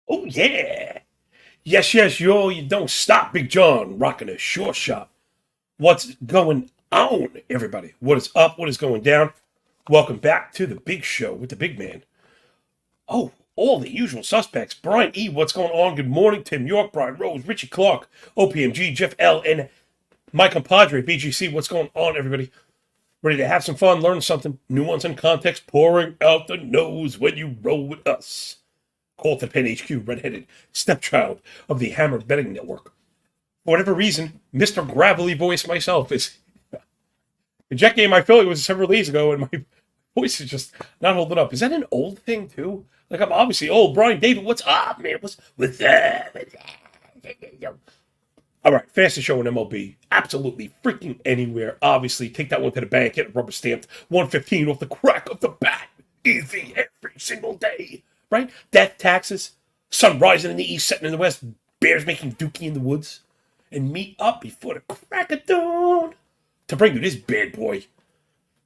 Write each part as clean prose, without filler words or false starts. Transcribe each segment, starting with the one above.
Oh, yeah. Yes, yes, yo, you don't stop, Big John, rocking a short shot. What's going on, everybody? What is up? What is going down? Welcome back to the big show with the big man. Oh, all the usual suspects. Brian E., what's going on? Good morning. Tim York, Brian Rose, Richie Clark, OPMG, Jeff L., and my compadre, BGC. What's going on, everybody? Ready to have some fun, learn something, nuance and context pouring out the nose when you roll with us. Call to the Pen HQ, redheaded stepchild of the Hammer Betting Network. For whatever reason, Mr. Gravelly Voice myself is. The Jet game I feel it was several days ago, and my voice is just not holding up. Is that an old thing, too? Like, I'm obviously old. Brian David, what's up, man? What's up? All right, fastest show in MLB. Absolutely freaking anywhere. Obviously, take that one to the bank, get it rubber stamped. 115 off the crack of the bat. Easy every single day. Right? Death taxes. Sun rising in the east, setting in the west. Bears making dookie in the woods. And meet up before the crack of dawn to bring you this bad boy.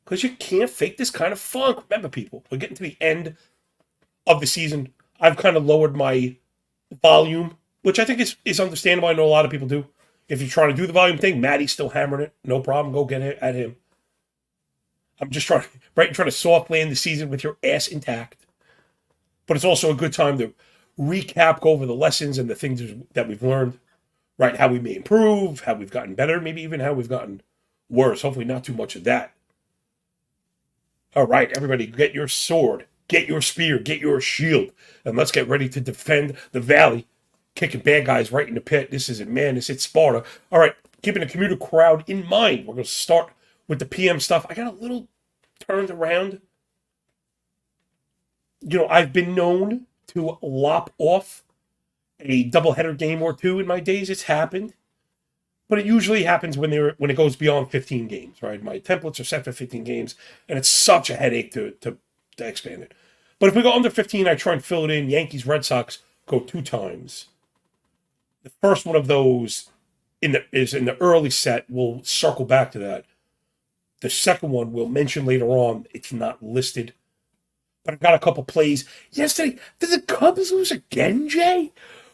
Because you can't fake this kind of funk. Remember, people, we're getting to the end of the season. I've kind of lowered my volume, which I think is understandable. I know a lot of people do. If you're trying to do the volume thing, Maddie's still hammering it. No problem. Go get it at him. I'm just trying to soft land the season with your ass intact. But it's also a good time to recap, go over the lessons and the things that we've learned, right? How we may improve, how we've gotten better, maybe even how we've gotten worse. Hopefully not too much of that. All right, everybody, get your sword, get your spear, get your shield, and let's get ready to defend the valley, kicking bad guys right in the pit. This isn't Madness, it's Sparta. All right, keeping the commuter crowd in mind, we're going to start with the PM stuff. I got a little turned around. I've been known to lop off a doubleheader game or two in my days. It's happened. But it usually happens when it goes beyond 15 games, right? My templates are set for 15 games, and it's such a headache to expand it. But if we go under 15, I try and fill it in. Yankees, Red Sox go 2 times. The first one of those is in the early set. We'll circle back to that. The second one we'll mention later on. It's not listed. But I've got a couple plays. Yesterday, did the Cubs lose again, Jay?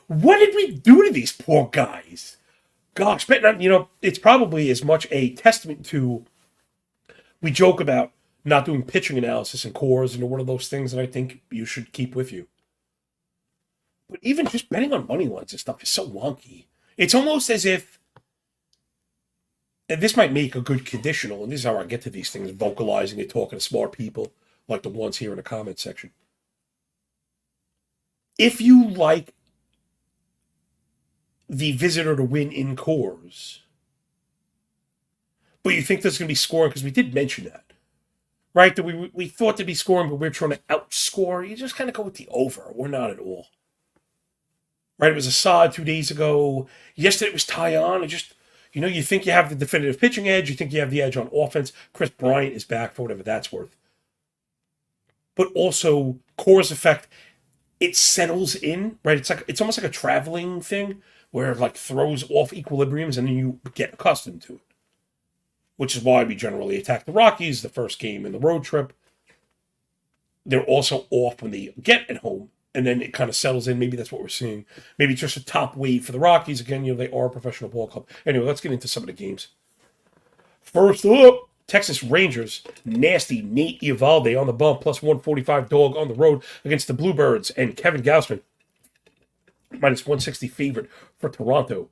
What did we do to these poor guys? Gosh, but it's probably as much a testament to, we joke about not doing pitching analysis in cores, and one of those things that I think you should keep with you. But even just betting on money lines and stuff is so wonky. It's almost as if, and this might make a good conditional, and this is how I get to these things, vocalizing and talking to smart people like the ones here in the comment section. If you like the visitor to win in cores, but you think there's going to be scoring, because we did mention that, right? That we thought there'd be scoring, but we're trying to outscore. You just kind of go with the over. We're not at all. Right? It was Assad 2 days ago. Yesterday it was Tyon. And just, you think you have the definitive pitching edge. You think you have the edge on offense. Chris Bryant is back for whatever that's worth. But also, cores effect, it settles in, right? It's almost like a traveling thing, where it like throws off equilibriums and then you get accustomed to it. Which is why we generally attack the Rockies the first game in the road trip. They're also off when they get at home, and then it kind of settles in. Maybe that's what we're seeing. Maybe it's just a top wave for the Rockies. Again, they are a professional ball club. Anyway, let's get into some of the games. First up, Texas Rangers, nasty Nate Eovaldi on the bump, plus 145 dog on the road against the Bluebirds, and Kevin Gausman, minus 160 favorite for Toronto.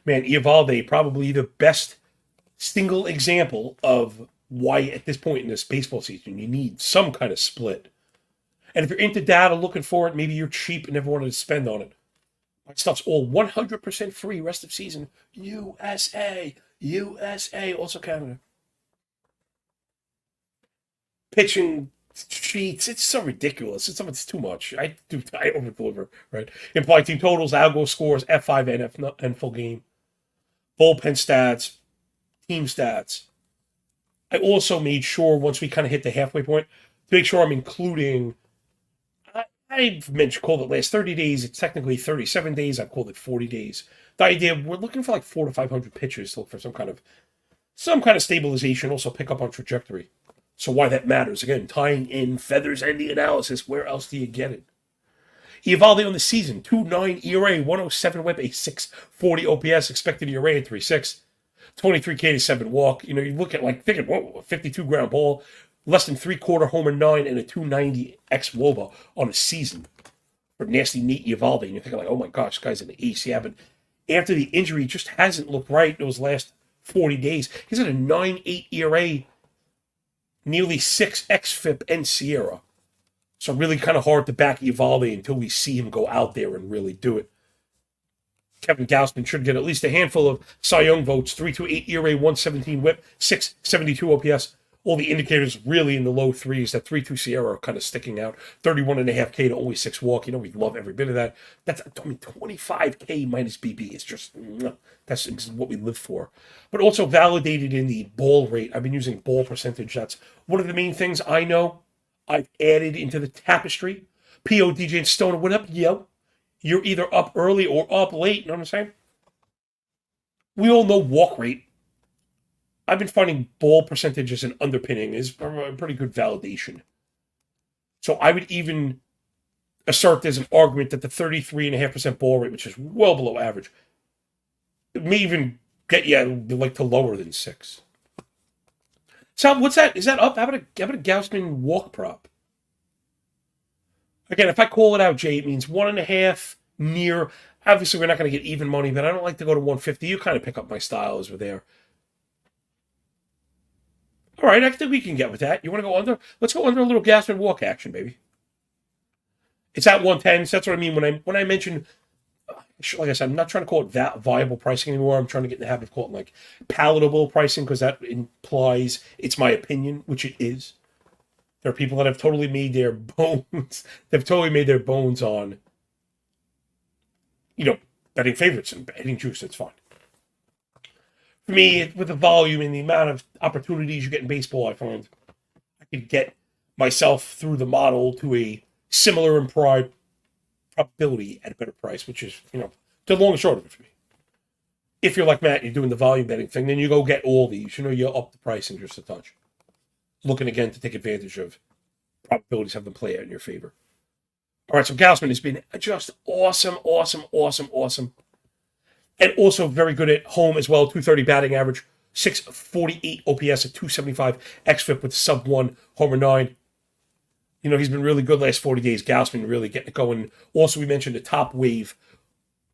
Man, Eovaldi, probably the best single example of why at this point in this baseball season you need some kind of split. And if you're into data looking for it, maybe you're cheap and never wanted to spend on it. My stuff's all 100% free rest of season. USA, also Canada. Pitching sheets, it's so ridiculous. It's too much. I over deliver, right? Implied team totals, algo scores, F5 and full game, bullpen stats, team stats. I also made sure once we kind of hit the halfway point to make sure I'm including. I've called it last 30 days. It's technically 37 days. I've called it 40 days. The idea, we're looking for like 400 to 500 pitches to look for some kind of stabilization. Also pick up on trajectory. So why that matters, again, tying in feathers and the analysis, where else do you get it? Eovaldi on the season, 2.9 ERA, 107 whip, a 640 OPS, expected ERA at 3.6, 23K to 7 walk. You look at thinking, whoa, 52 ground ball, less than 3/4 homer 9, and a 290 xWOBA on a season for nasty Nate Eovaldi. And you're thinking oh my gosh, this guy's an ace. Yeah, but after the injury, just hasn't looked right those last 40 days. He's got a 9.8 ERA, nearly 6 xFIP and Sierra. So really kind of hard to back Eovaldi until we see him go out there and really do it. Kevin Gausman should get at least a handful of Cy Young votes. 3.28 ERA, 117 whip, 672 OPS. All the indicators really in the low threes. That 3.2 Sierra are kind of sticking out. 31.5K to only 6 walk. We love every bit of that. That's 25K minus BB. It's just that's what we live for. But also validated in the ball rate. I've been using ball percentage. That's one of the main things I know. I've added into the tapestry. P.O. DJ and Stoner, what up, yo? You're either up early or up late, you know what I'm saying? We all know walk rate. I've been finding ball percentage as an underpinning is a pretty good validation. So I would even assert there's an argument that the 33.5% ball rate, which is well below average, it may even get you to lower than 6. So what's that? Is that up? How about a Gausman walk prop? Again, if I call it out, Jay, it means 1.5 near. Obviously, we're not going to get even money, but I don't like to go to 150. You kind of pick up my style as we're there. All right, I think we can get with that. You want to go under? Let's go under a little Gausman walk action, baby. It's at 110. So that's what I mean when I mention. Like I said, I'm not trying to call it viable pricing anymore. I'm trying to get in the habit of calling it palatable pricing because that implies it's my opinion, which it is. There are people that have totally made their bones. They've totally made their bones on, betting favorites and betting juice. That's fine. For me, with the volume and the amount of opportunities you get in baseball, I find I could get myself through the model to a similar in probability at a better price, which is, the long and short of it for me. If you're like Matt, you're doing the volume betting thing, then you go get all these. You're up the pricing just a touch. Looking again to take advantage of probabilities, have them play out in your favor. All right, so Gausman has been just awesome. And also very good at home as well. 230 batting average, 648 OPS at 275 xFIP with sub-1 homer 9. He's been really good last 40 days. Gausman really getting it going. Also, we mentioned the top wave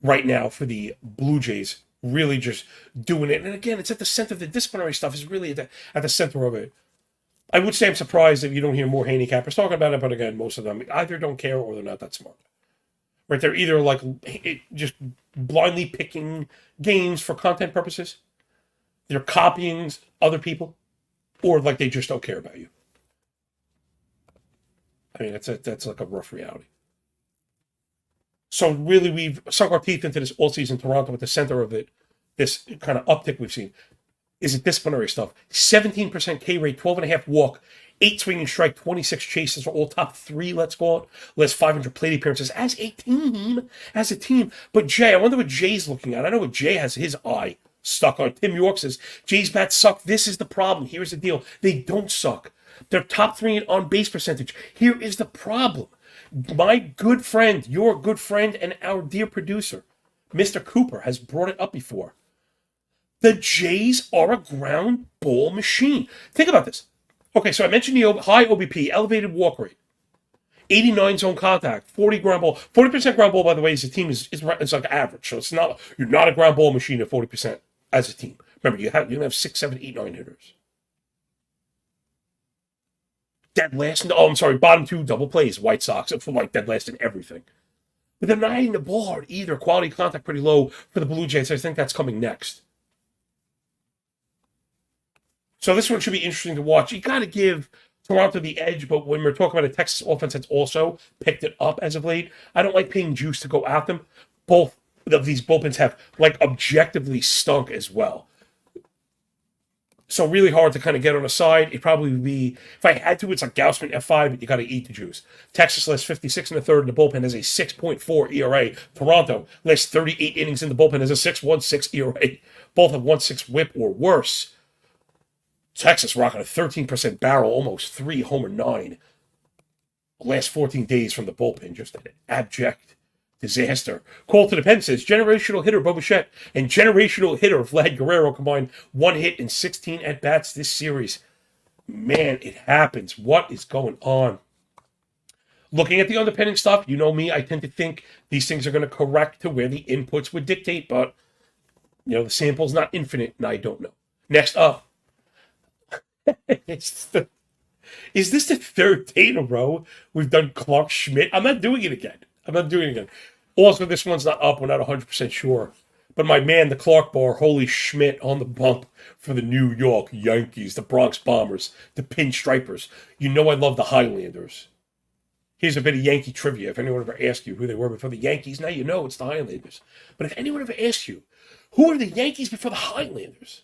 right now for the Blue Jays. Really just doing it. And again, it's at the center of the disciplinary stuff is really at the center of it. I would say I'm surprised if you don't hear more handicappers talking about it, but again, most of them either don't care or they're not that smart. Right? They're either just blindly picking games for content purposes, they're copying other people, or they just don't care about you. I mean, that's like a rough reality. So really, we've sunk our teeth into this all-season Toronto at the center of it. This kind of uptick we've seen is it disciplinary stuff. 17% K rate, 12.5 walk, 8 swinging strike, 26 chases are all top 3, let's call it. Last 500 plate appearances as a team. But Jay, I wonder what Jay's looking at. I know what Jay has his eye stuck on. Tim York says, Jay's bats suck. This is the problem. Here's the deal. They don't suck. They're top 3 in on-base percentage. Here is the problem. My good friend, your good friend, and our dear producer, Mr. Cooper, has brought it up before. The Jays are a ground ball machine. Think about this. Okay, so I mentioned the high OBP, elevated walk rate, 89 zone contact, 40 ground ball. 40% ground ball, by the way, as a team is like average. So it's not you're not a ground ball machine at 40% as a team. Remember, you have 6, 7, 8, 9 hitters. Dead last. Oh, I'm sorry. Bottom 2 double plays. White Sox for dead last in everything. But they're not hitting the ball hard either. Quality contact pretty low for the Blue Jays. I think that's coming next. So this one should be interesting to watch. You got to give Toronto the edge, but when we're talking about a Texas offense that's also picked it up as of late, I don't like paying juice to go at them. Both of these bullpens have objectively stunk as well. So really hard to kind of get on a side. It'd probably be, if I had to, it's like Gausman F5, but you got to eat the juice. Texas last 56 in the third, and the bullpen has a 6.4 ERA. Toronto last 38 innings in the bullpen has a 6.16 ERA. Both have 1.6 whip or worse. Texas rocking a 13% barrel, almost 3 homer 9. The last 14 days from the bullpen, just an abject disaster. Call to the pen says generational hitter Bo Bichette and generational hitter Vlad Guerrero combined 1 hit and 16 at-bats this series. Man, it happens. What is going on? Looking at the underpinning stuff, you know me, I tend to think these things are going to correct to where the inputs would dictate, but, the sample's not infinite, and I don't know. Next up, is this the third day in a row we've done Clark Schmidt? I'm not doing it again. Also, this one's not up. We're not 100% sure. But my man, the Clark bar, holy Schmidt on the bump for the New York Yankees, the Bronx Bombers, the Pinstripers. You know I love the Highlanders. Here's a bit of Yankee trivia. If anyone ever asked you who they were before the Yankees, now you know it's the Highlanders. But if anyone ever asked you, who are the Yankees before the Highlanders?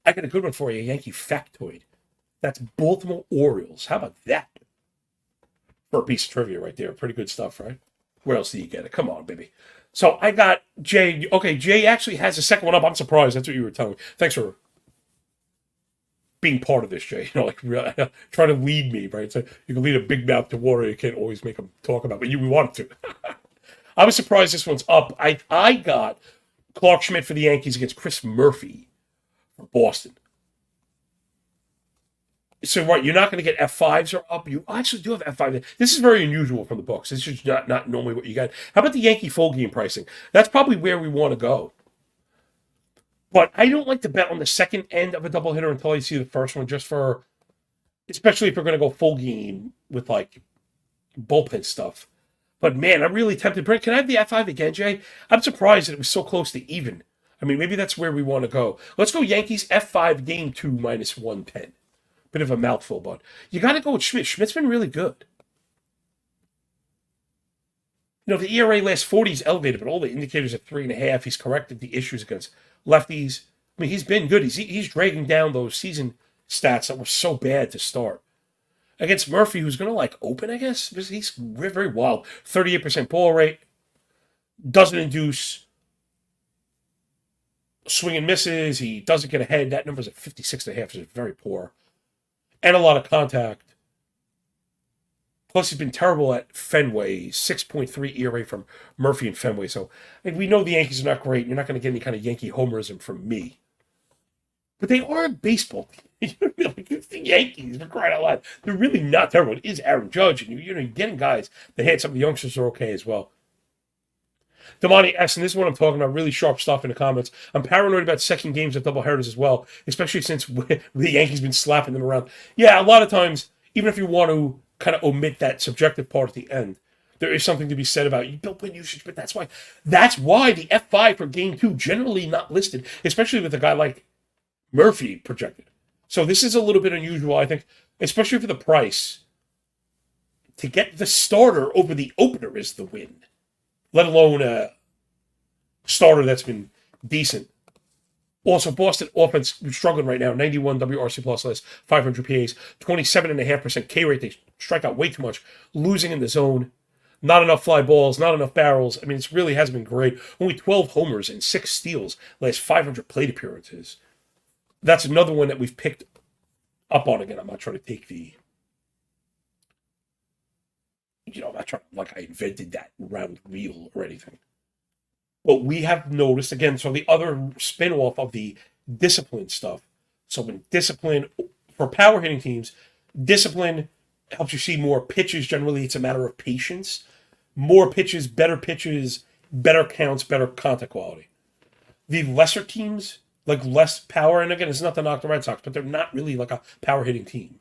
I got a good one for you, a Yankee factoid. That's Baltimore Orioles. How about that? For a piece of trivia right there. Pretty good stuff, right? Where else do you get it? Come on, baby. So I got Jay. Okay, Jay actually has a second one up. I'm surprised. That's what you were telling me. Thanks for being part of this, Jay. Really, trying to lead me, right? So you can lead a big mouth to water. You can't always make them talk about, but we want to. I was surprised this one's up. I got Clark Schmidt for the Yankees against Chris Murphy for Boston. So, right, you're not going to get F5s are up. You actually do have F5. This is very unusual from the books. This is not normally what you get. How about the Yankee full game pricing? That's probably where we want to go. But I don't like to bet on the second end of a doubleheader until I see the first one, especially if we're going to go full game with, bullpen stuff. But, man, I'm really tempted. Brent, can I have the F5 again, Jay? I'm surprised that it was so close to even. I mean, maybe that's where we want to go. Let's go Yankees F5 game 2 minus 110. Bit of a mouthful, but you got to go with Schmidt. Schmidt's been really good. The ERA last 40 is elevated, but all the indicators are 3.5. He's corrected the issues against lefties. I mean, he's been good. He's dragging down those season stats that were so bad to start. Against Murphy, who's going to open, I guess. He's very wild. 38% ball rate. Doesn't induce swing and misses. He doesn't get ahead. That number's at 56.5, which is very poor. And a lot of contact. Plus, he's been terrible at Fenway. 6.3 ERA from Murphy and Fenway. So, we know the Yankees are not great. You're not going to get any kind of Yankee homerism from me. But they are a baseball team. It's the Yankees, for crying out loud. They're really not terrible. It is Aaron Judge. And you're getting guys that had some of the youngsters are okay as well. Damani S., and this is what I'm talking about, really sharp stuff in the comments. I'm paranoid about second games at doubleheaders as well, especially since the Yankees been slapping them around. Yeah, a lot of times, even if you want to kind of omit that subjective part at the end, there is something to be said about you built win usage, but that's why the F5 for game 2 generally not listed, especially with a guy like Murphy projected. So this is a little bit unusual, I think, especially for the price. To get the starter over the opener is the win. Let alone a starter that's been decent. Also, Boston offense struggling right now. 91 WRC plus less, 500 PAs, 27.5% K rate. They strike out way too much. Losing in the zone. Not enough fly balls, not enough barrels. I mean, it really has been great. Only 12 homers and 6 steals last 500 plate appearances. That's another one that we've picked up on again. I'm not trying to take I'm not trying I invented that round wheel or anything. But we have noticed, again, so the other spin-off of the discipline stuff. So when discipline, for power hitting teams, discipline helps you see more pitches. Generally, it's a matter of patience. More pitches, better counts, better contact quality. The lesser teams, less power, and again, it's not to knock the Red Sox, but they're not really a power hitting team.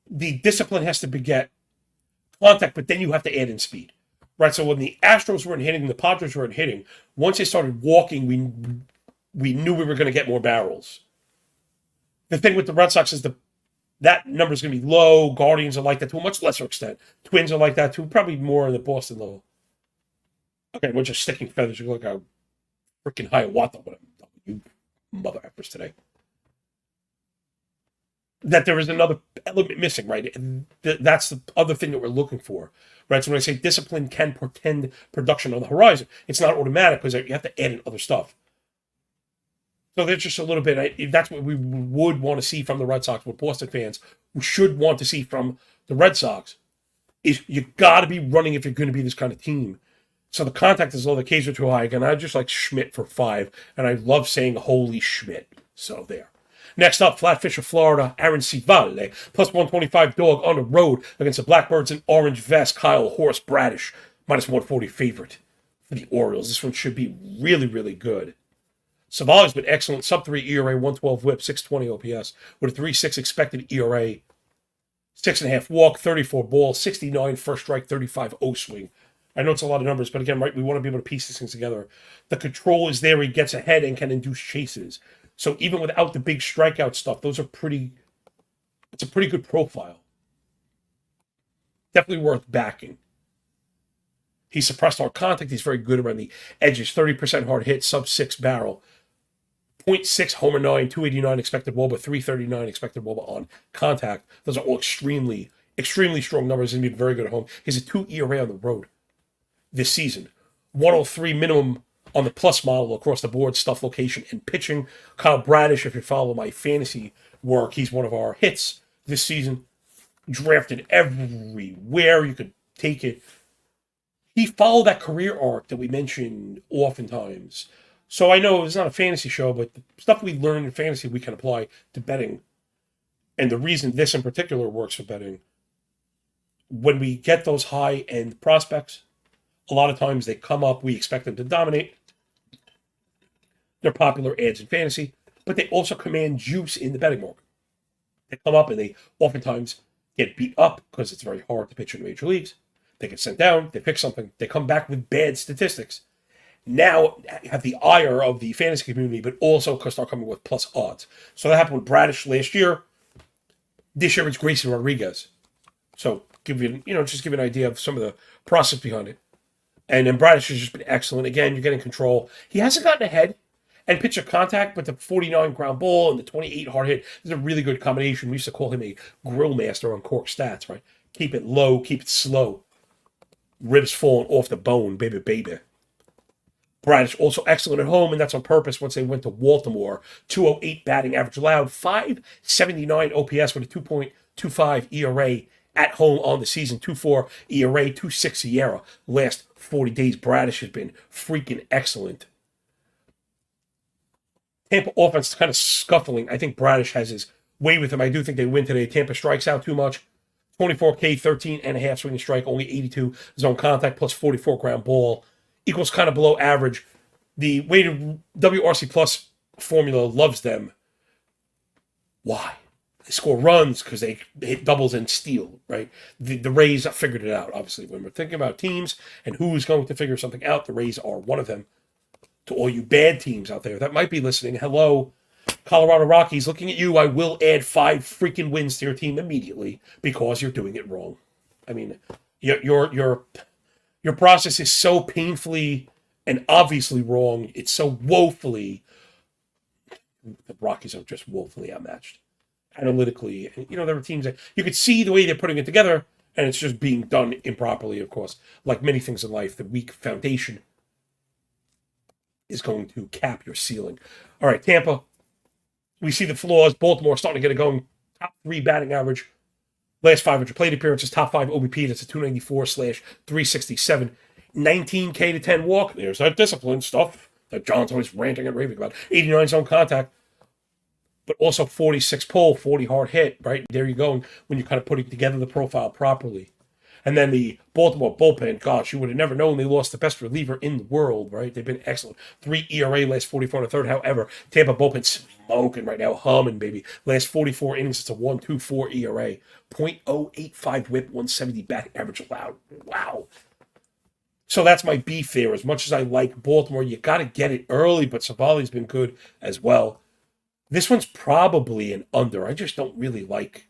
The discipline has to beget contact, but then you have to add in speed. Right, so when the Astros weren't hitting, the Padres weren't hitting, once they started walking, we knew we were going to get more barrels. The thing with the Red Sox is that number is going to be low. Guardians are like that to a much lesser extent. Twins are like that too, probably more in the Boston level. Okay, we're just sticking feathers. You look like a freaking Hiawatha, you mother effers today. That there is another element missing, right? And that's the other thing that we're looking for, right? So when I say discipline can portend production on the horizon, it's not automatic because you have to add in other stuff. So there's just a little bit. That's what we would want to see from the Red Sox. What Boston fans should want to see from the Red Sox is you got to be running if you're going to be this kind of team. So the contact is low, the Ks are too high. Again, I just like Schmidt for 5, and I love saying holy Schmidt. So there. Next up, Flatfish of Florida, Aaron Civale, plus 125 dog on the road against the Blackbirds in orange vest, Kyle Horse Bradish, minus 140 favorite for the Orioles. This one should be really, really good. Civale's been excellent, sub 3 ERA, 112 whip, 620 OPS, with a 3.6 expected ERA, 6.5 walk, 34 ball, 69 first strike, 35 O swing. I know it's a lot of numbers, but again, right, we want to be able to piece these things together. The control is there. He gets ahead and can induce chases. So even without the big strikeout stuff, it's a pretty good profile. Definitely worth backing. He suppressed hard contact. He's very good around the edges. 30% hard hit, sub 6 barrel. 0.6 homer 9, 289 expected WOBA, 339 expected WOBA on contact. Those are all extremely, extremely strong numbers. He's been very good at home. He's a 2 ERA on the road this season. 103 minimum on the plus model across the board, stuff, location, and pitching. Kyle Bradish, if you follow my fantasy work, he's one of our hits this season. Drafted everywhere you could take it. He followed that career arc that we mentioned oftentimes. So I know it's not a fantasy show, but the stuff we learn in fantasy we can apply to betting. And the reason this in particular works for betting, when we get those high-end prospects, a lot of times they come up, we expect them to dominate. They're popular ads in fantasy, but they also command juice in the betting market. They come up and they oftentimes get beat up because it's very hard to pitch in the major leagues. They get sent down, they pick something, they come back with bad statistics. Now have the ire of the fantasy community, but also start coming with plus odds. So that happened with Bradish last year. This year it's Grayson Rodriguez. So just give you an idea of some of the process behind it. And then Bradish has just been excellent. Again, you're getting control. He hasn't gotten ahead and pitched a contact, but the 49 ground ball and the 28 hard hit is a really good combination. We used to call him a grill master on Cork Stats, right? Keep it low, keep it slow. Ribs falling off the bone, baby, baby. Bradish also excellent at home, and that's on purpose once they went to Baltimore. 208 batting average allowed, 579 OPS with a 2.25 ERA at home on the season, 2.4 ERA, 2.6 SIERA. Last 40 days, Bradish has been freaking excellent. Tampa offense is kind of scuffling. I think Bradish has his way with him. I do think they win today. Tampa strikes out too much. 24K, 13.5 swinging strike, only 82 zone contact, plus 44 ground ball. Equals kind of below average. The weighted WRC Plus formula loves them. Why? They score runs because they hit doubles and steal, right? The Rays have figured it out, obviously. When we're thinking about teams and who's going to figure something out, the Rays are one of them. To all you bad teams out there that might be listening, hello, Colorado Rockies, looking at you, I will add 5 freaking wins to your team immediately because you're doing it wrong. I mean, your process is so painfully and obviously wrong. It's so woefully. The Rockies are just woefully outmatched analytically. And, there are teams that you could see the way they're putting it together, and it's just being done improperly, of course. Like many things in life, the weak foundation is going to cap your ceiling. All right, Tampa. We see the flaws. Baltimore starting to get it going. Top 3 batting average. Last 500 plate appearances. Top 5 OBP. That's a 294/367. 19K to 10 walk. There's that discipline stuff that John's always ranting and raving about. 89 zone contact. But also 46 pull, 40 hard hit, right? There you go. When you're kind of putting together the profile properly. And then the Baltimore bullpen, gosh, you would have never known they lost the best reliever in the world, right? They've been excellent. 3 ERA, last 44 and a third. However, Tampa bullpen smoking right now, humming, baby. Last 44 innings, it's a 1.24 ERA. 0.085 whip, 170 batting average allowed. Wow. So that's my beef there. As much as I like Baltimore, you got to get it early, but Savali's been good as well. This one's probably an under. I just don't really like.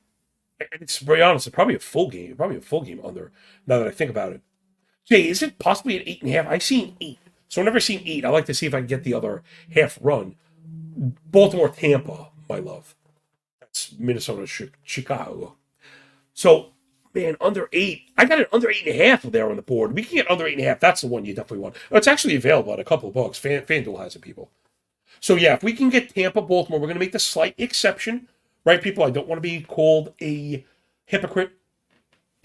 It's very honest. It's probably a full game. Probably a full game under. Now that I think about it, Jay, is it possibly an 8.5? I've seen 8, so I've never seen 8. I like to see if I can get the other half run. Baltimore, Tampa, my love. That's Minnesota, Chicago. So, man, under 8. I got it under 8.5 there on the board. We can get under 8.5. That's the one you definitely want. It's actually available at a couple of bucks. FanDuel has it, people. So yeah, if we can get Tampa, Baltimore, we're going to make the slight exception, right, people? I don't want to be called a hypocrite.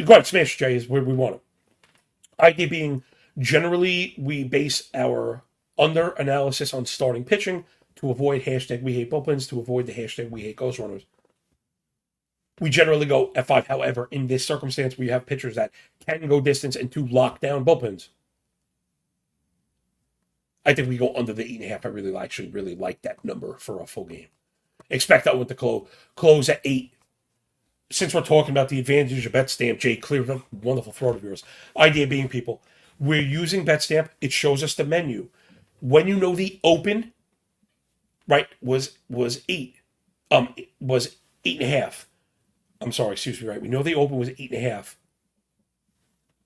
Go ahead, smash Jay is where we want it. Idea being, generally, we base our under analysis on starting pitching to avoid hashtag we hate bullpens, to avoid the hashtag we hate ghost runners. We generally go F5. However, in this circumstance, we have pitchers that can go distance and to lock down bullpens. I think we go under the 8.5. I really like that number for a full game. Expect that one to close at 8. Since we're talking about the advantage of bet stamp, Jay, clear, wonderful throat of yours. Idea being, people, we're using bet stamp. It shows us the menu. When you know the open, right, was 8, was 8.5. I'm sorry, excuse me, right? We know the open was 8.5.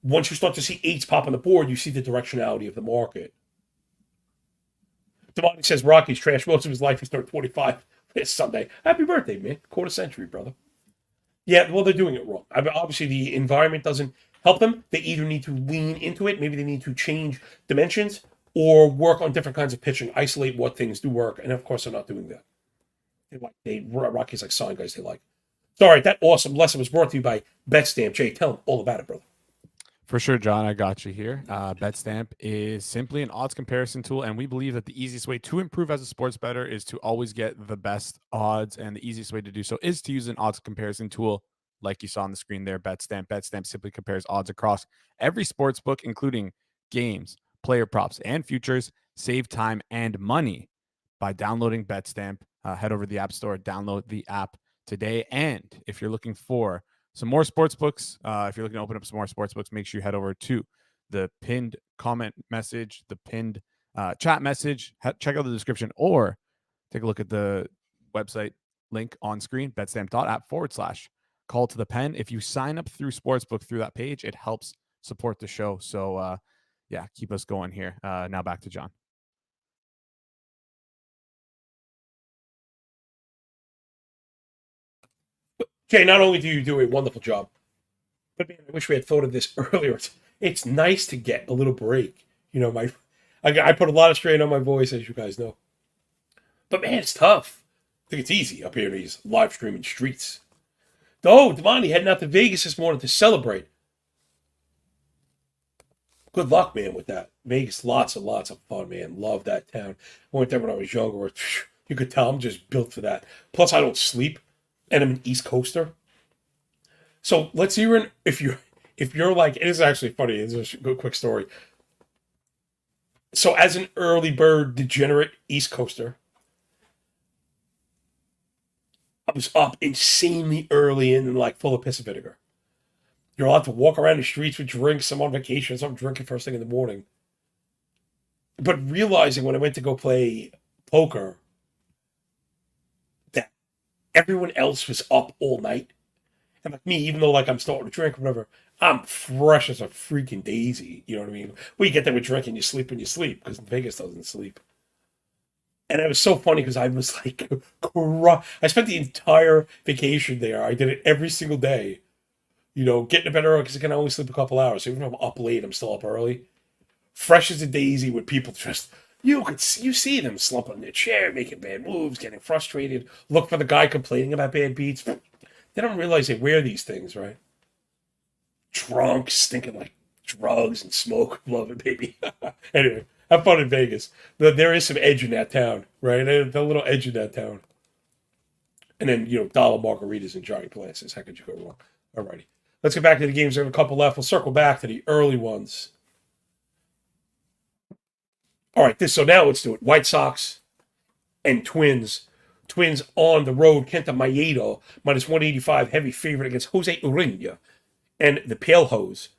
Once you start to see 8s pop on the board, you see the directionality of the market. Devontae says Rocky's trash most of his life. He's turned 25 this Sunday. Happy birthday, man. Quarter century, brother. Yeah, well, they're doing it wrong. I mean, obviously, the environment doesn't help them. They either need to lean into it, maybe they need to change dimensions, or work on different kinds of pitching, isolate what things do work, and of course, they're not doing that. Rocky's like sign guys they like. So, all right, that awesome lesson was brought to you by BetStamp. Jay, tell them all about it, brother. For sure, John, I got you here. BetStamp is simply an odds comparison tool, and we believe that the easiest way to improve as a sports bettor is to always get the best odds, and the easiest way to do so is to use an odds comparison tool like you saw on the screen there, BetStamp. BetStamp simply compares odds across every sports book, including games, player props, and futures. Save time and money by downloading BetStamp. Head over to the App Store, download the app today, and if you're looking for some more sports books, if you're looking to open up some more sports books, make sure you head over to the pinned comment message, the pinned chat message. Check out the description or take a look at the website link on screen, betstamp.app/call to the pen. If you sign up through Sportsbook through that page, it helps support the show. So, yeah, keep us going here. Now back to John. Jay, not only do you do a wonderful job, but man, I wish we had thought of this earlier. It's nice to get a little break. You know, I put a lot of strain on my voice, as you guys know. But man, it's tough. I think it's easy up here in these live streaming streets. Oh, Devontae heading out to Vegas this morning to celebrate. Good luck, man, with that. Vegas, lots and lots of fun, man. Love that town. I went there when I was younger. You could tell I'm just built for that. Plus, I don't sleep, and I'm an East Coaster. So let's hear if you're like, it is actually funny. It's a quick story. So as an early bird degenerate East Coaster, I was up insanely early and like full of piss and vinegar. You're allowed to walk around the streets with drinks. I'm on vacation, so I'm drinking first thing in the morning. But realizing when I went to go play poker that everyone else was up all night. And like me, even though like I'm starting to drink or whatever, I'm fresh as a freaking daisy. You know what I mean? Well, you get there with drinking, you sleep when you sleep, because Vegas doesn't sleep. And it was so funny because I was like, I spent the entire vacation there. I did it every single day. You know, getting to bed early because I can only sleep a couple hours. So even if I'm up late, I'm still up early. Fresh as a daisy with people just, you see them slumping in their chair, making bad moves, getting frustrated. Look for the guy complaining about bad beats. They don't realize they wear these things, right? Drunk, stinking like drugs and smoke. Love it, baby. Anyway, have fun in Vegas. There is some edge in that town, right? There's a little edge in that town. And then, you know, dollar margaritas and giant glasses. How could you go wrong? Alrighty. Let's get back to the games. There's a couple left. We'll circle back to the early ones. All right, so now let's do it. White Sox and Twins. Twins on the road. Kenta Maeda, minus 185, heavy favorite against Jose Urena and the Pale Hose.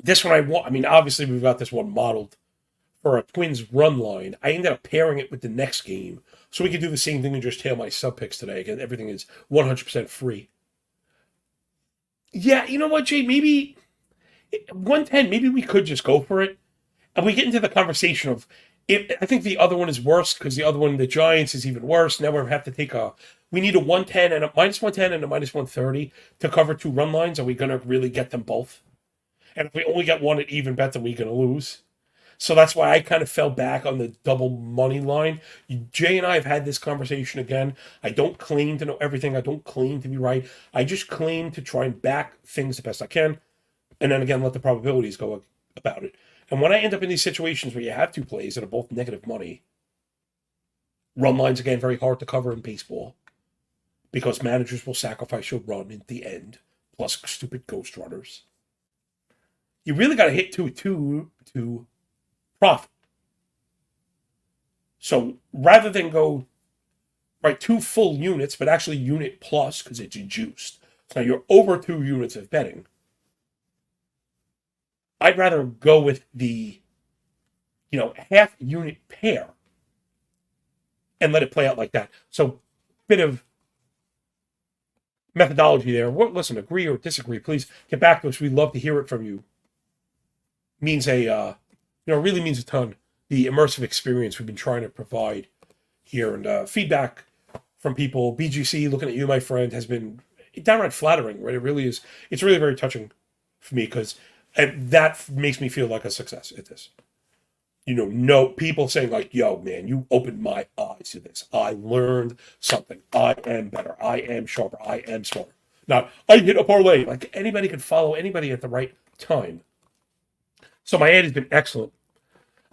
This one I mean, obviously we've got this one modeled for a Twins run line. I ended up pairing it with the next game. So we could do the same thing and just tail my sub picks today. Again, everything is 100% free. Yeah, you know what, Jay? Maybe 110, maybe we could just go for it. And we get into the conversation of, I think the other one is worse because the other one, the Giants, is even worse. Now we have to take we need a 110 and a minus 110 and a minus 130 to cover two run lines. Are we going to really get them both? And if we only get one at even bet, then we're going to lose. So that's why I kind of fell back on the double money line. Jay and I have had this conversation again. I don't claim to know everything. I don't claim to be right. I just claim to try and back things the best I can. And then again, let the probabilities go about it. And when I end up in these situations where you have two plays that are both negative money, run lines, again, very hard to cover in baseball because managers will sacrifice your run at the end, plus stupid ghost runners. You really got to hit 2-2 to profit. So rather than go right 2 full units, but actually unit plus because it's juiced. So now you're over 2 units of betting. I'd rather go with the, half unit pair and let it play out like that. So bit of methodology there. Listen, agree or disagree, please get back to us. We'd love to hear it from you. Means really means a ton. The immersive experience we've been trying to provide here, and feedback from people. BGC, looking at you, my friend, has been downright flattering, right? It really is. It's really very touching for me because that makes me feel like a success at this. No people saying like, yo, man, you opened my eyes to this. I learned something. I am better. I am sharper. I am smarter. Not, I hit a parlay. Like anybody can follow anybody at the right time. So my ad has been excellent.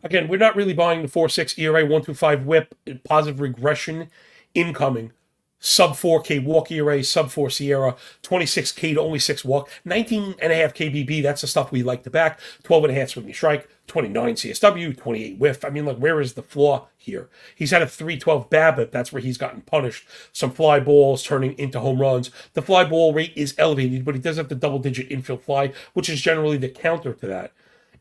Again, we're not really buying the 4.6 ERA, 1.25 whip, positive regression incoming. Sub 4K walk ERA, sub 4 Sierra, 26K to only 6 walk, 19.5 KBB. That's the stuff we like to back. 12.5 swinging strike, 29 CSW, 28 whiff. I mean, like, where is the flaw here? He's had a 3.12 BABIP. That's where he's gotten punished. Some fly balls turning into home runs. The fly ball rate is elevated, but he does have the double-digit infield fly, which is generally the counter to that.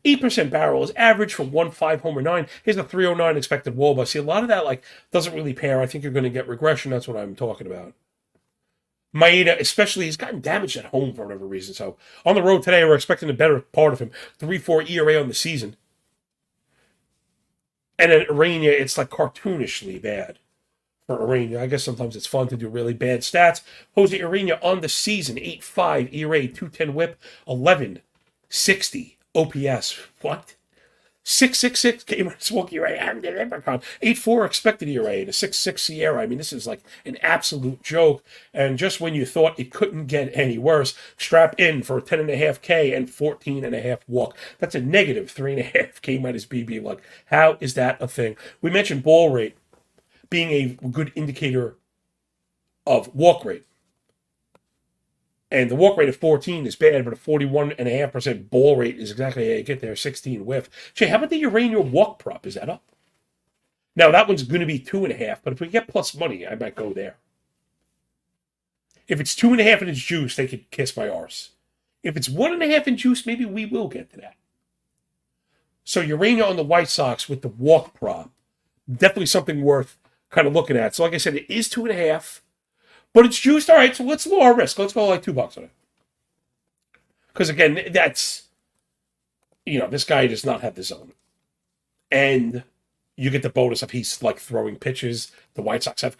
8% barrel is average for 1.5 homer 9. Here's a 309 expected WOBA. See, a lot of that doesn't really pair. I think you're going to get regression. That's what I'm talking about. Maeda, especially, he's gotten damaged at home for whatever reason. So on the road today, we're expecting a better part of him. 3.4 ERA on the season. And at Arena, it's cartoonishly bad for Arena. I guess sometimes it's fun to do really bad stats. Jose Arena on the season, 8.5 ERA, 210 whip, 11.60. OPS, what? 6.66 K- walk ERA, 8.4 expected ERA, and a 6.6 Sierra. I mean, this is an absolute joke. And just when you thought it couldn't get any worse, strap in for a 10.5 K and 14.5 walk. That's a negative 3.5 K minus BB. How is that a thing? We mentioned ball rate being a good indicator of walk rate. And the walk rate of 14 is bad, but a 41.5% ball rate is exactly how you get there, 16 whiff. Jay, how about the Urania walk prop? Is that up? Now, that one's going to be 2.5, but if we get plus money, I might go there. If it's 2.5 and it's juice, they could kiss my arse. If it's 1.5 in juice, maybe we will get to that. So Urania on the White Sox with the walk prop, definitely something worth kind of looking at. So like I said, it is 2.5. But it's juiced. All right, so let's lower our risk. Let's go $2 on it. Because, again, that's, this guy does not have the zone. And you get the bonus of he's, throwing pitches. The White Sox have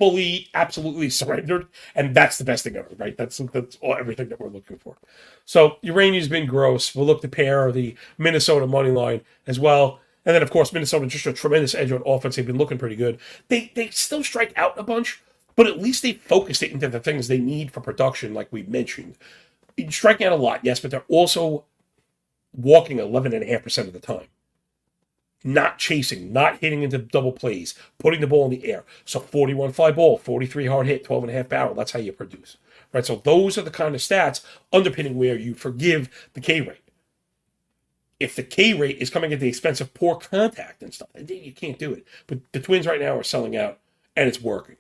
fully, absolutely surrendered. And that's the best thing ever, right? That's everything that we're looking for. So Urania's been gross. We'll look to pair the Minnesota money line as well. And then, of course, Minnesota, just a tremendous edge on offense. They've been looking pretty good. They still strike out a bunch. But at least they focused it into the things they need for production, like we mentioned. Striking out a lot, yes, but they're also walking 11.5% of the time. Not chasing, not hitting into double plays, putting the ball in the air. So 41 fly ball, 43 hard hit, 12.5 barrel. That's how you produce. Right? So those are the kind of stats underpinning where you forgive the K rate. If the K rate is coming at the expense of poor contact and stuff, then you can't do it. But the Twins right now are selling out, and it's working.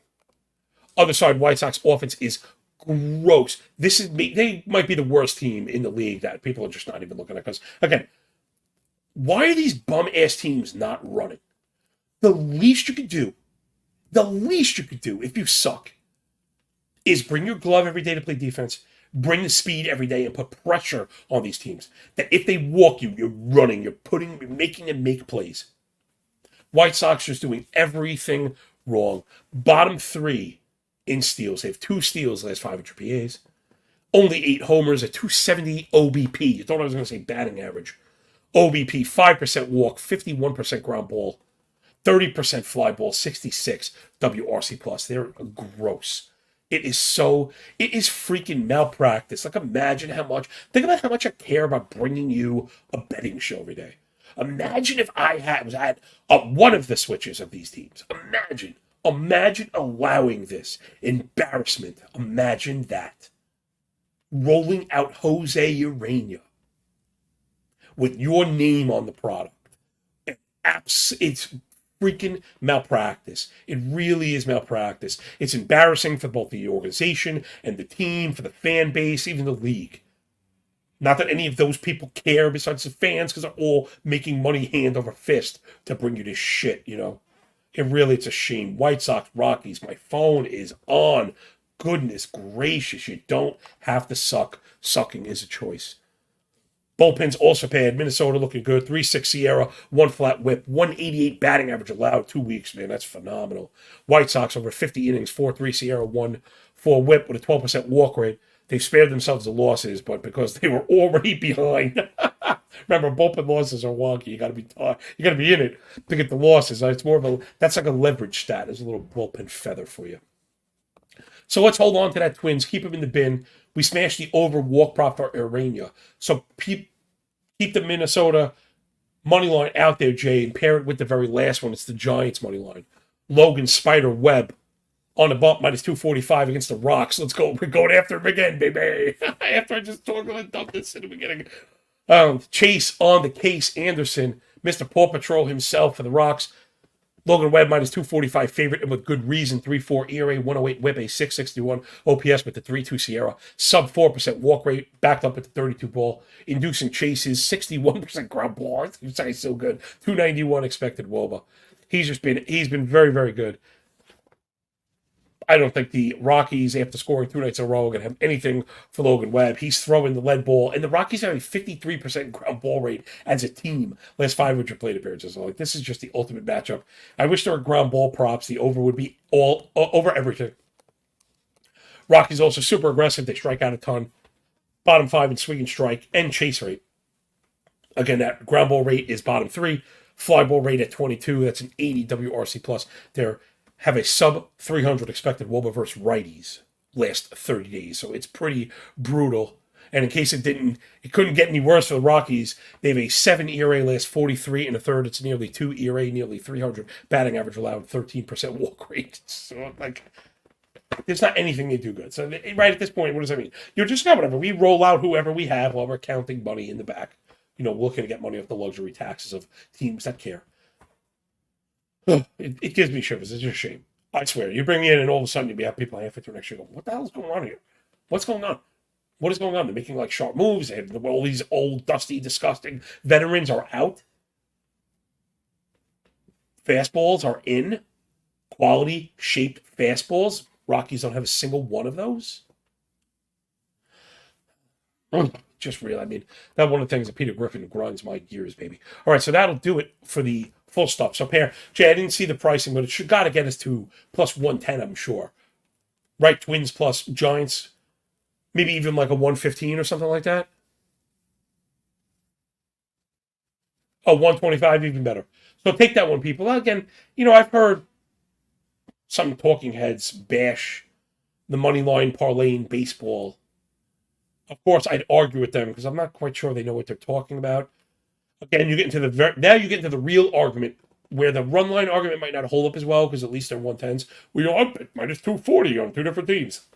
Other side, White Sox offense is gross. They might be the worst team in the league that people are just not even looking at. Because, again, why are these bum-ass teams not running? The least you could do if you suck is bring your glove every day to play defense, bring the speed every day, and put pressure on these teams. That if they walk you, you're running, you're making them make plays. White Sox just doing everything wrong. Bottom 3 in steals. They have 2 steals last 5 GPAs. Only 8 homers, a 270 OBP. You thought I was going to say batting average. OBP, 5% walk, 51% ground ball, 30% fly ball, 66 WRC plus. They're gross. It is freaking malpractice. Like, think about how much I care about bringing you a betting show every day. Imagine if was at one of the switches of these teams. Imagine allowing this embarrassment. Imagine that. Rolling out Jose Urena with your name on the product. It's freaking malpractice. It really is malpractice. It's embarrassing for both the organization and the team, for the fan base, even the league. Not that any of those people care besides the fans, because they're all making money hand over fist to bring you this shit, it's a shame. White Sox, Rockies, my phone is on. Goodness gracious, you don't have to suck. Sucking is a choice. Bullpens also bad. Minnesota looking good. 3.6 Sierra, 1 flat whip, 188 batting average allowed, 2 weeks, man. That's phenomenal. White Sox over 50 innings, 4.3 Sierra, 1.4 whip with a 12% walk rate. They spared themselves the losses, but because they were already behind. Remember, bullpen losses are wonky. You gotta be in it to get the losses. It's that's like a leverage stat. There's a little bullpen feather for you. So let's hold on to that Twins. Keep them in the bin. We smashed the over walk prop for Urena. So keep the Minnesota money line out there, Jay, and pair it with the very last one. It's the Giants money line. Logan Spider Webb on the bump, minus 245 against the Rocks. Let's go. We're going after him again, baby. After I just talked and dumped this in the beginning. Chase on the case. Anderson, Mr. Paw Patrol himself for the Rocks. Logan Webb minus 245 favorite and with good reason. 3.4 ERA, 108 whip, a 661 OPS with the 3.2 Sierra. Sub 4% walk rate, backed up at the 32 ball. Inducing chases, 61% ground ball. He's so good. 291 expected WOBA. He's been very, very good. I don't think the Rockies, after scoring 2 nights in a row, are going to have anything for Logan Webb. He's throwing the lead ball, and the Rockies have a 53% ground ball rate as a team. Last 500 plate appearances. So, this is just the ultimate matchup. I wish there were ground ball props. The over would be all over everything. Rockies also super aggressive. They strike out a ton. Bottom 5 in swing and strike and chase rate. Again, that ground ball rate is bottom 3. Fly ball rate at 22. That's an 80 WRC plus. They're have a sub 300 expected WOBA versus righties last 30 days. So it's pretty brutal. And in case it couldn't get any worse for the Rockies, they have a 7 ERA last 43 and a third. It's nearly 2 ERA, nearly 300 batting average allowed, 13% walk rate. So, there's not anything they do good. So, right at this point, what does that mean? You're just got whatever. We roll out whoever we have while we're counting money in the back. Looking to get money off the luxury taxes of teams that care. It gives me shivers. It's just a shame. I swear. You bring me in and all of a sudden you have people halfway through next year going, what the hell is going on here? What's going on? What is going on? They're making sharp moves. They have all these old, dusty, disgusting veterans are out. Fastballs are in. Quality, shaped fastballs. Rockies don't have a single one of those. Just real. That's one of the things that Peter Griffin grinds my gears, baby. All right, so that'll do it for the full stuff. So, Jay, I didn't see the pricing, but it got to get us to plus 110, I'm sure. Right, Twins plus Giants. Maybe even a 115 or something like that. Oh, 125, even better. So take that one, people. Again, I've heard some talking heads bash the money line parlay in baseball. Of course, I'd argue with them because I'm not quite sure they know what they're talking about. Again, you get into the real argument where the run line argument might not hold up as well because at least they're 110s. I bet minus 240 on 2 different teams.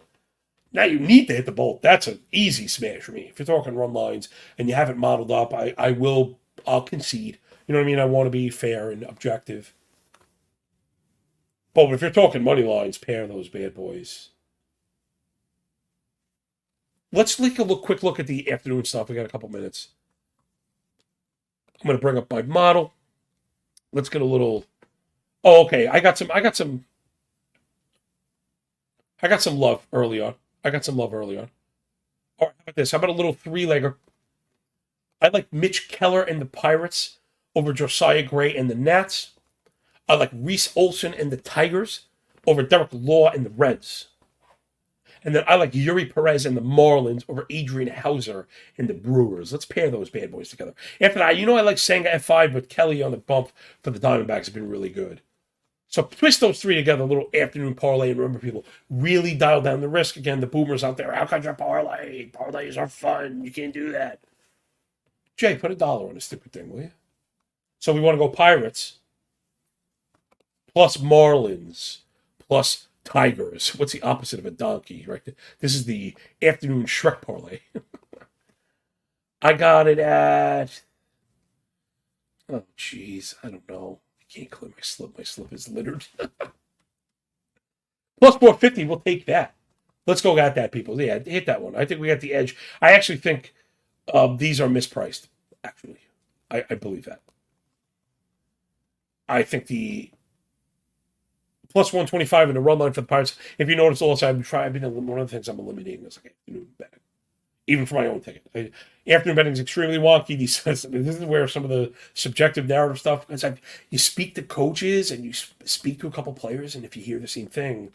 Now you need to hit the bolt. That's an easy smash for me. If you're talking run lines and you haven't modeled up, I'll concede. You know what I mean? I want to be fair and objective. But if you're talking money lines, pair those bad boys. Let's take a quick look at the afternoon stuff. We got a couple minutes. I'm going to bring up my model. Let's get a little. Oh, okay. I got some love early on. All right, how about this? How about a little 3-legger? I like Mitch Keller and the Pirates over Josiah Gray and the Nats. I like Reese Olson and the Tigers over Derek Law and the Reds. And then I like Yuri Perez and the Marlins over Adrian Hauser and the Brewers. Let's pair those bad boys together. After that, I like Senga F5, but Kelly on the bump for the Diamondbacks have been really good. So twist those three together, a little afternoon parlay, and remember, people, really dial down the risk. Again, the boomers out there, how could you parlay? Parlays are fun. You can't do that. Jay, put $1 on this stupid thing, will you? So we want to go Pirates plus Marlins plus Tigers. What's the opposite of a donkey, right? This is the afternoon Shrek parlay. I got it at, oh, jeez, I don't know. I can't clear my slip. My slip is littered. Plus 450, we'll take that. Let's go at that, people. Yeah, hit that one. I think we got the edge. I actually think these are mispriced, actually. I believe that. I think the plus 125 in the run line for the Pirates. If you notice, also, I've been one of the things I'm eliminating is like afternoon betting, even for my own ticket. Afternoon betting is extremely wonky. This is where some of the subjective narrative stuff, because you speak to coaches and you speak to a couple players, and if you hear the same thing,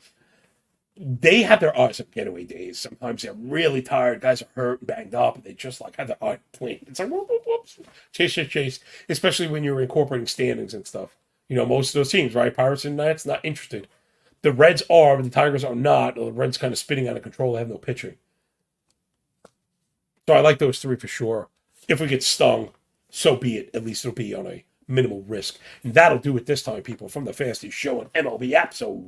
they have their eyes on getaway days. Sometimes they're really tired. Guys are hurt and banged up, and they just like have their eye plain. It's like, whoops. Chase. Especially when you're incorporating standings and stuff. Most of those teams, right? Pirates and Knights, not interested. The Reds are, but the Tigers are not. The Reds kind of spinning out of control. They have no pitching. So I like those three for sure. If we get stung, so be it. At least it'll be on a minimal risk. And that'll do it this time, people, from the fastest show on MLB app, so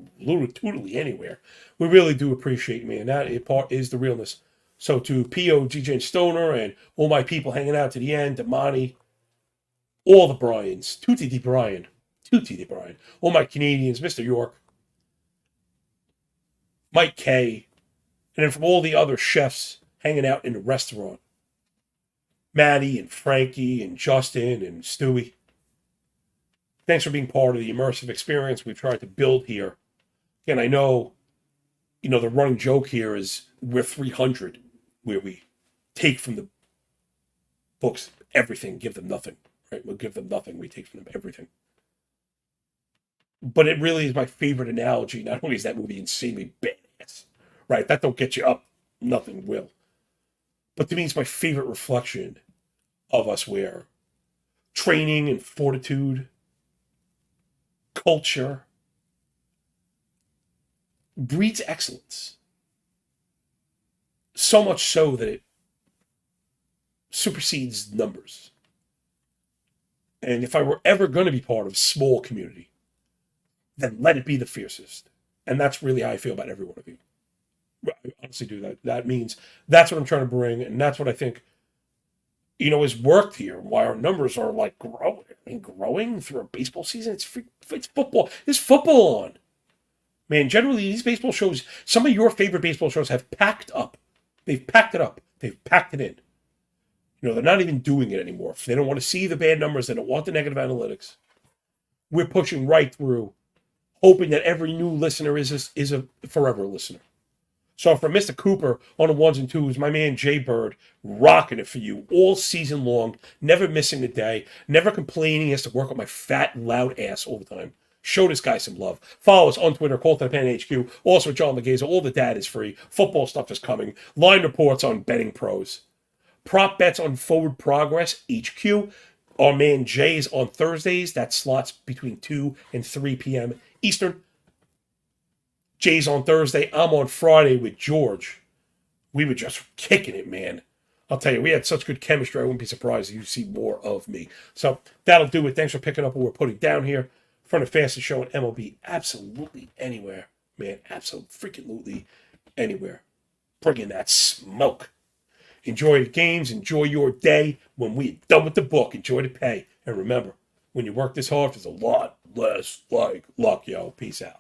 totally anywhere. We really do appreciate, man. That part is the realness. So to P.O., GJ, and Stoner, and all my people hanging out to the end, to Monty, all the Bryans, Tutti Brian, all my Canadians, Mr. York, Mike K, and then from all the other chefs hanging out in the restaurant, Maddie and Frankie and Justin and Stewie. Thanks for being part of the immersive experience we've tried to build here. And I know, the running joke here is we're 300, where we take from the books everything, give them nothing, right? We'll give them nothing, we take from them everything. But it really is my favorite analogy. Not only is that movie insanely badass, right? That don't get you up, nothing will. But to me, it's my favorite reflection of us, where training and fortitude, culture, breeds excellence. So much so that it supersedes numbers. And if I were ever going to be part of a small community, then let it be the fiercest. And that's really how I feel about every one of you. I honestly do that. That means that's what I'm trying to bring, and that's what I think, has worked here. Why our numbers are like growing through a baseball season. It's football. There's football on. Man, generally these baseball shows, some of your favorite baseball shows have packed up. They've packed it up. They've packed it in. They're not even doing it anymore. If they don't want to see the bad numbers, they don't want the negative analytics. We're pushing right through, hoping that every new listener is a forever listener. So from Mr. Cooper on the ones and twos, my man Jay Bird, rocking it for you all season long, never missing a day, never complaining he has to work on my fat, loud ass all the time. Show this guy some love. Follow us on Twitter, Call to the Pen HQ. Also, John Laghezza. All the data is free. Football stuff is coming. Line reports on betting pros. Prop bets on Forward Progress HQ. Our man Jay is on Thursdays. That slots between 2 and 3 p.m. Eastern. Jay's on Thursday. I'm on Friday with George. We were just kicking it, man. I'll tell you, we had such good chemistry, I wouldn't be surprised if you see more of me. So that'll do it. Thanks for picking up what we're putting down here. For the fastest show in MLB, absolutely anywhere, man. Absolutely anywhere. Bring in that smoke. Enjoy the games. Enjoy your day. When we're done with the book, enjoy the pay. And remember, when you work this hard, there's a lot less like luck, yo. Peace out.